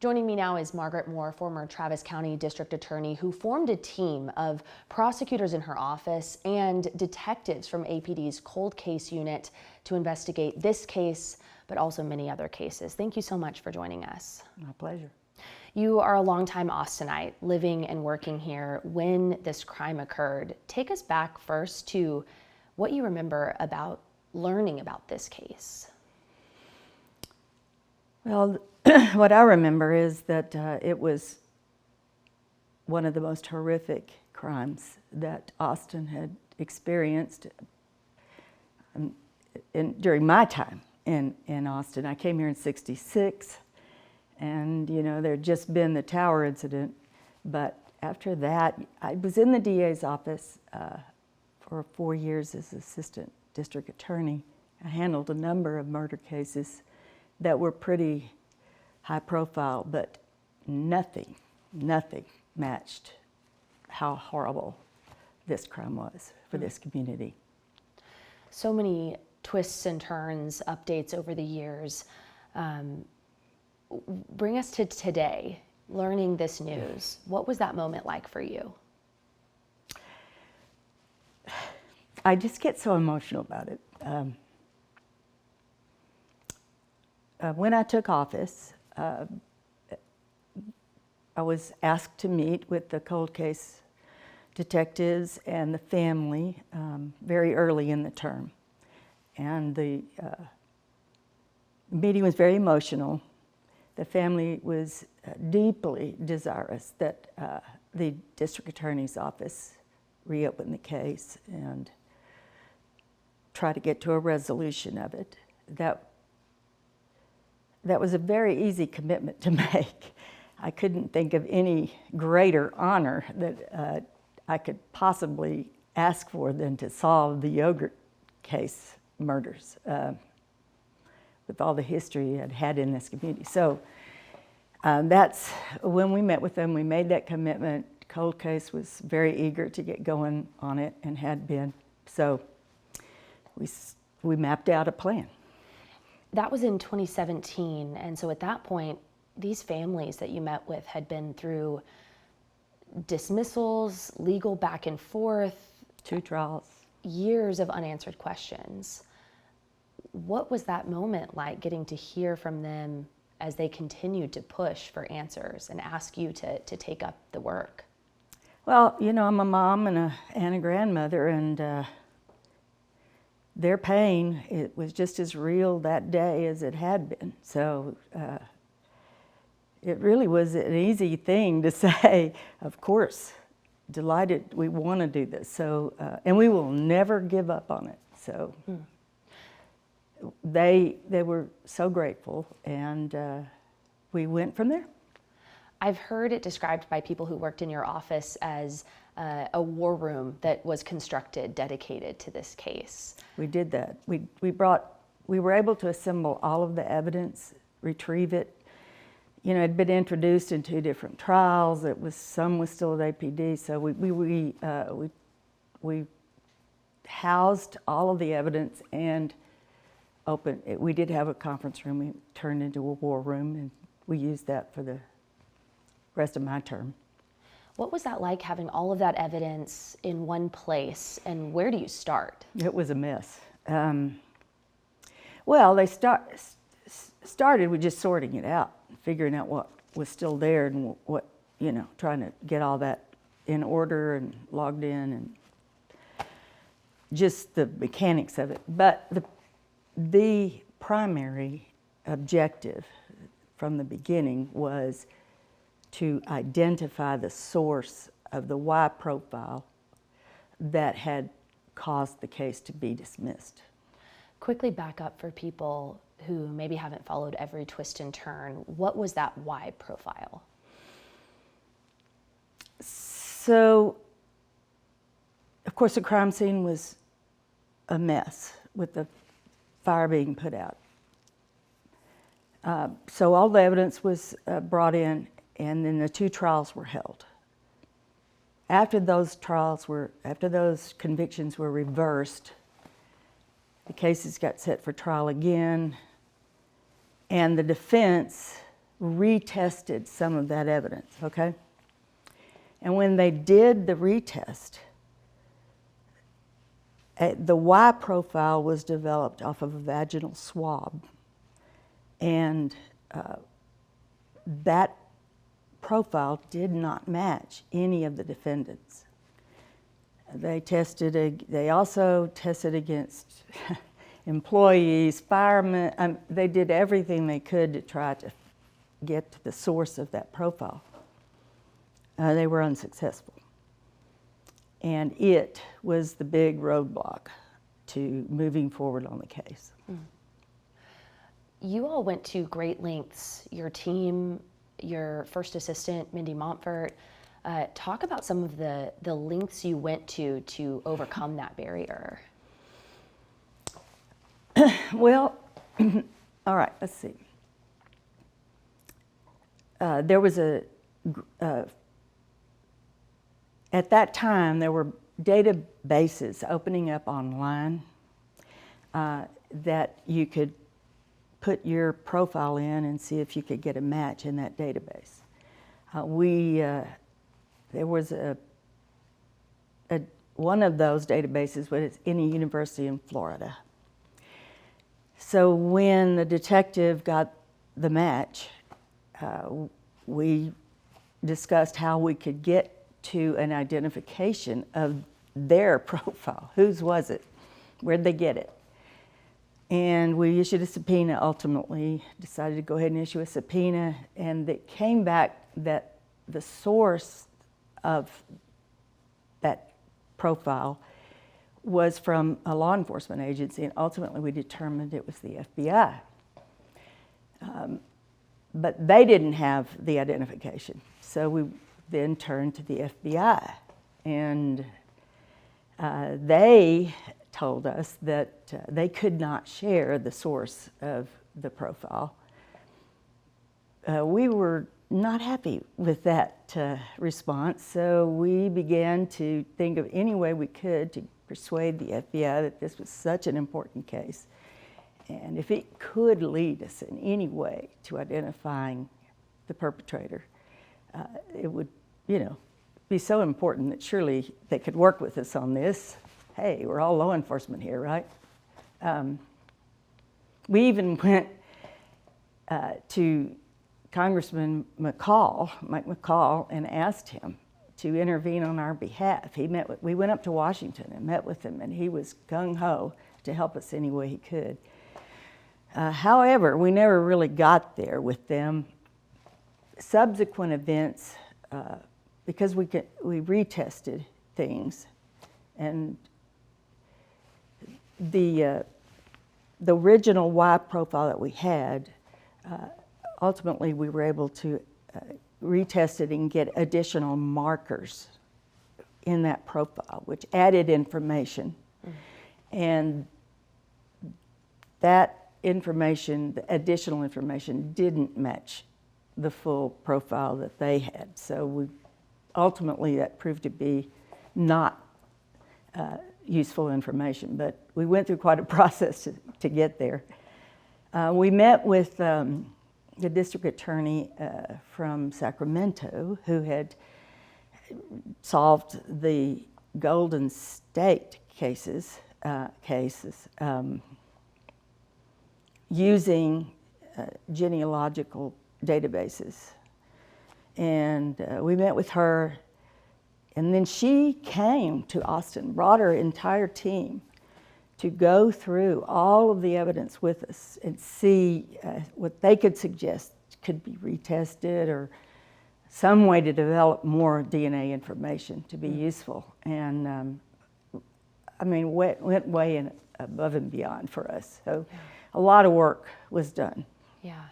Joining me now is Margaret Moore, former Travis County District Attorney, who formed a team of prosecutors in her office and detectives from APD's cold case unit to investigate this case, but also many other cases. Thank you so much for joining us. My pleasure. You are a longtime Austinite, living and working here when this crime occurred. Take us back first to what you remember about learning about this case. Well, what I remember is that it was one of the most horrific crimes that Austin had experienced during my time in Austin. I came here in '66, and there had just been the tower incident, but after that, I was in the DA's office for 4 years as assistant district attorney. I handled a number of murder cases that were pretty high profile, but nothing matched how horrible this crime was for this community. So many twists and turns, updates over the years. Bring us to today, learning this news. What was that moment like for you? I just get so emotional about it. When I took office, I was asked to meet with the cold case detectives and the family very early in the term. And the meeting was very emotional. The family was deeply desirous that the district attorney's office reopen the case and try to get to a resolution of it. That was a very easy commitment to make. I couldn't think of any greater honor that I could possibly ask for than to solve the yogurt case murders with all the history I'd had in this community. So that's when we met with them, we made that commitment. Cold case was very eager to get going on it and had been. So we mapped out a plan. That was in 2017, and so at that point, these families that you met with had been through dismissals, legal back and forth. 2 trials. Years of unanswered questions. What was that moment like, getting to hear from them as they continued to push for answers and ask you to take up the work? Well, I'm a mom and a grandmother, and their pain, it was just as real that day as it had been. So it really was an easy thing to say, of course, delighted, we want to do this. So, and we will never give up on it. So they were so grateful, and we went from there. I've heard it described by people who worked in your office as a war room that was constructed, dedicated to this case. We did that. We were able to assemble all of the evidence, retrieve it. It had been introduced in 2 different trials. Some was still at APD, so we housed all of the evidence and opened. We did have a conference room. We turned into a war room, and we used that for the rest of my term. What was that like, having all of that evidence in one place, and where do you start? It was a mess. Well, they started with just sorting it out, figuring out what was still there and what, trying to get all that in order and logged in and just the mechanics of it. But the primary objective from the beginning was to identify the source of the Y profile that had caused the case to be dismissed. Quickly back up for people who maybe haven't followed every twist and turn. What was that Y profile? So, of course, the crime scene was a mess with the fire being put out. So all the evidence was brought in, and then the 2 trials were held. After those convictions were reversed, the cases got set for trial again, and the defense retested some of that evidence, okay? And when they did the retest, the Y profile was developed off of a vaginal swab, and that profile did not match any of the defendants. They also tested against employees, firemen. They did everything they could to try to get to the source of that profile. They were unsuccessful. And it was the big roadblock to moving forward on the case. You all went to great lengths, your team, your first assistant, Mindy Montfort. Talk about some of the lengths you went to overcome that barrier. Well, all right, let's see. There was at that time, there were databases opening up online that you could put your profile in and see if you could get a match in that database. There was one of those databases was in a university in Florida. So when the detective got the match, we discussed how we could get to an identification of their profile. Whose was it? Where'd they get it? And we issued a subpoena ultimately, decided to go ahead and issue a subpoena, and it came back that the source of that profile was from a law enforcement agency, and ultimately we determined it was the FBI. But they didn't have the identification, so we then turned to the FBI, and they told us that they could not share the source of the profile. We were not happy with that response, so we began to think of any way we could to persuade the FBI that this was such an important case, and if it could lead us in any way to identifying the perpetrator, it would, be so important that surely they could work with us on this. Hey, we're all law enforcement here, right? We even went to Congressman Mike McCall, and asked him to intervene on our behalf. We went up to Washington and met with him, and he was gung-ho to help us any way he could. However, we never really got there with them. Subsequent events, because we retested things, and the original Y profile that we had, ultimately we were able to retest it and get additional markers in that profile, which added information. And that information, the additional information, didn't match the full profile that they had. So ultimately that proved to be not useful information, but we went through quite a process to get there. We met with the district attorney from Sacramento, who had solved the Golden State cases using genealogical databases. And we met with her, and then she came to Austin, brought her entire team to go through all of the evidence with us and see what they could suggest could be retested, or some way to develop more DNA information to be useful. And went way above and beyond for us. So a lot of work was done. Yeah.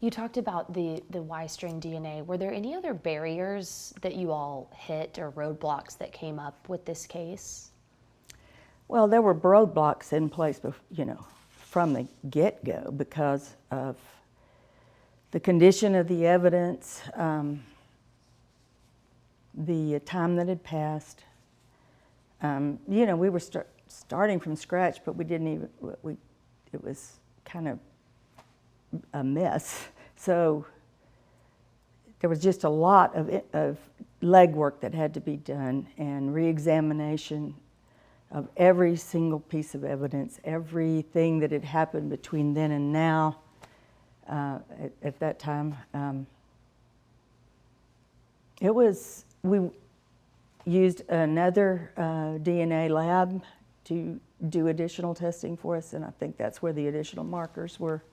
You talked about the Y-string DNA. Were there any other barriers that you all hit or roadblocks that came up with this case? Well, there were roadblocks in place, from the get-go because of the condition of the evidence, the time that had passed. We were starting from scratch, but we didn't even, it was kind of a mess. So there was just a lot of legwork that had to be done, and re-examination of every single piece of evidence, everything that had happened between then and now. At that time, we used another DNA lab to do additional testing for us, and I think that's where the additional markers were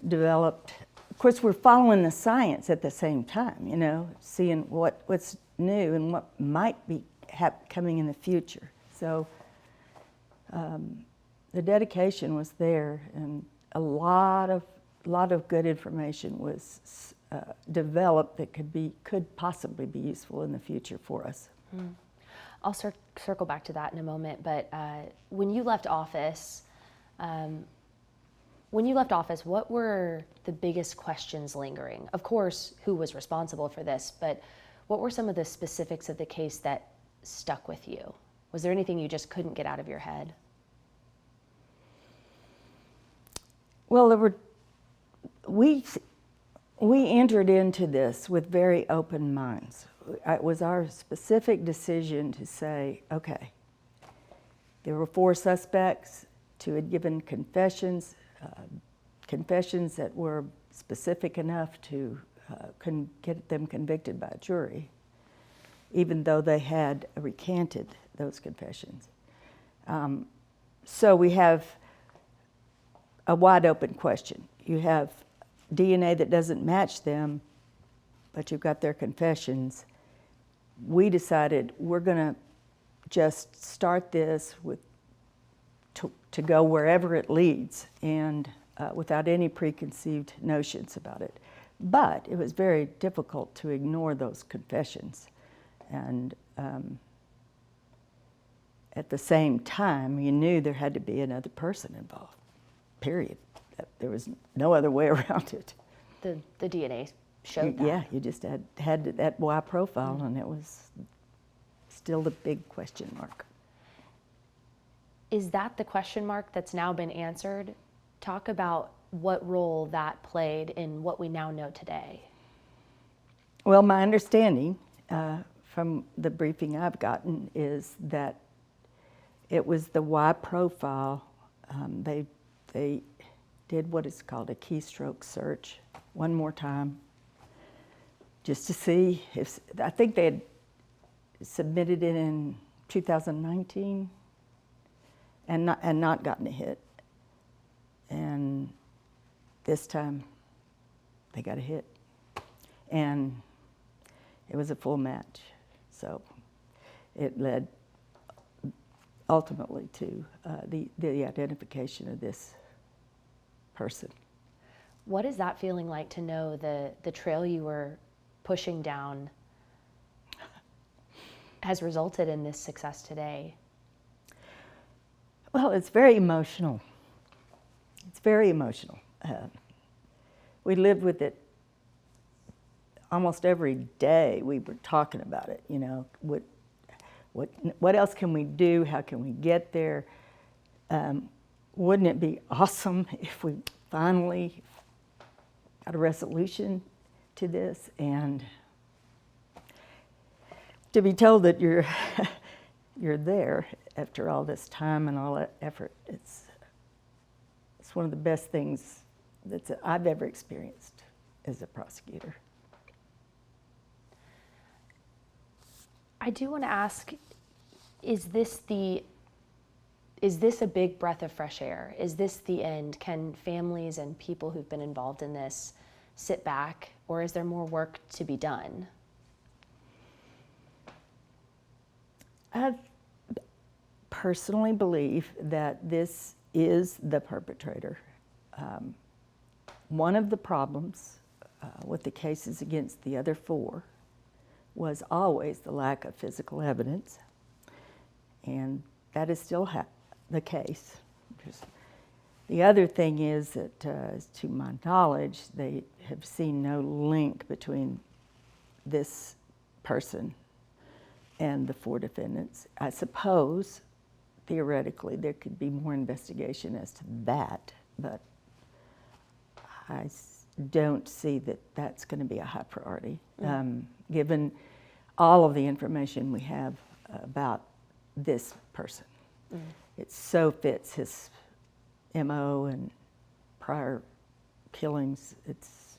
developed. Of course, we're following the science at the same time, you know, seeing what's new and what might be coming in the future. So the dedication was there, and a lot of good information was developed that could possibly be useful in the future for us. I'll circle back to that in a moment, but when you left office, what were the biggest questions lingering? Of course, who was responsible for this, but what were some of the specifics of the case that stuck with you? Was there anything you just couldn't get out of your head? Well, we entered into this with very open minds. It was our specific decision to say, okay, there were 4 suspects, 2 had given confessions that were specific enough to get them convicted by a jury, even though they had recanted those confessions. So we have a wide open question. You have DNA that doesn't match them, but you've got their confessions. We decided we're going to just start this to go wherever it leads, and without any preconceived notions about it. But it was very difficult to ignore those confessions. And at the same time, you knew there had to be another person involved, period. There was no other way around it. The DNA showed that. Yeah, you just had that Y profile, and it was still the big question mark. Is that the question mark that's now been answered? Talk about what role that played in what we now know today. Well, my understanding from the briefing I've gotten is that it was the Y profile. They did what is called a keystroke search one more time, just to see if, I think they had submitted it in 2019 and not gotten a hit. And this time they got a hit, and it was a full match. So it led ultimately to the identification of this person. What is that feeling like to know the trail you were pushing down has resulted in this success today? Well, it's very emotional. It's very emotional. We lived with it almost every day. We were talking about it, you know, what else can we do? How can we get there? Wouldn't it be awesome if we finally got a resolution to this? And to be told that you're there after all this time and all that effort, it's one of the best things that I've ever experienced as a prosecutor. I do want to ask, is this a big breath of fresh air? Is this the end? Can families and people who've been involved in this sit back, or is there more work to be done? I personally believe that this is the perpetrator. One of the problems with the cases against the other 4 was always the lack of physical evidence, and that is still the case. The other thing is that, to my knowledge, they have seen no link between this person and the 4 defendants. I suppose, theoretically, there could be more investigation as to that, but don't see that that's going to be a high priority, given all of the information we have about this person. It so fits his MO and prior killings. It's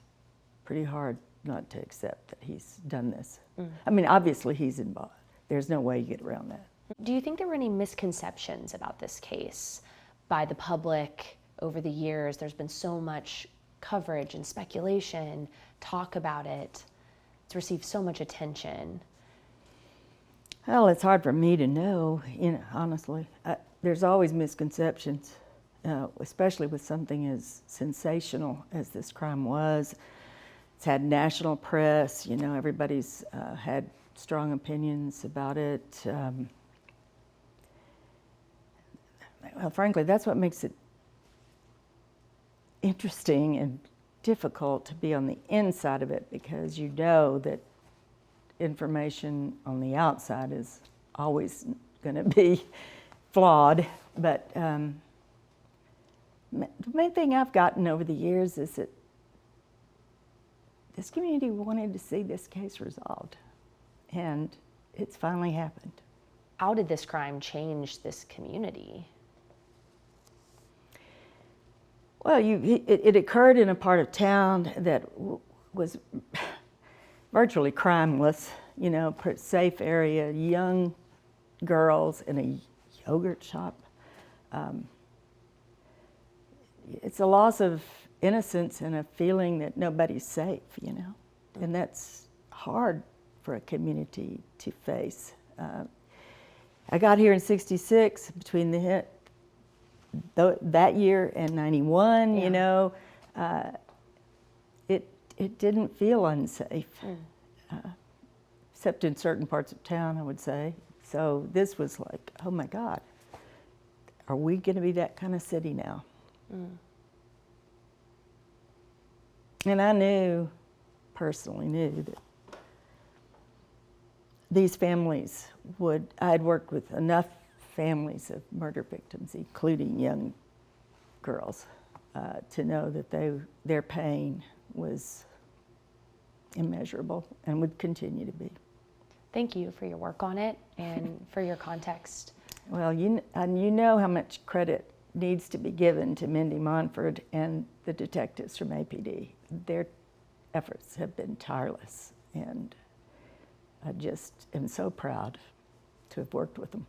pretty hard not to accept that he's done this. I mean, obviously he's involved. There's no way you get around that. Do you think there were any misconceptions about this case by the public over the years? There's been so much coverage and speculation, talk about it. It's received so much attention. Well, it's hard for me to know, honestly. There's always misconceptions, especially with something as sensational as this crime was. It's had national press, everybody's had strong opinions about it. Well, frankly, that's what makes it interesting and difficult to be on the inside of it, because you know that information on the outside is always going to be flawed. But the main thing I've gotten over the years is that this community wanted to see this case resolved, and it's finally happened. How did this crime change this community? Well, it occurred in a part of town that was virtually crimeless, safe area, young girls in a yogurt shop. It's a loss of innocence and a feeling that nobody's safe, and that's hard for a community to face. I got here in '66, between that year and '91, it didn't feel unsafe, except in certain parts of town, I would say. So this was like, oh my God, are we going to be that kind of city now? And I personally knew that these families I'd worked with enough families of murder victims, including young girls, to know that their pain was immeasurable and would continue to be. Thank you for your work on it and for your context. Well, you know how much credit needs to be given to Mindy Monford and the detectives from APD. Their efforts have been tireless, and I just am so proud to have worked with them.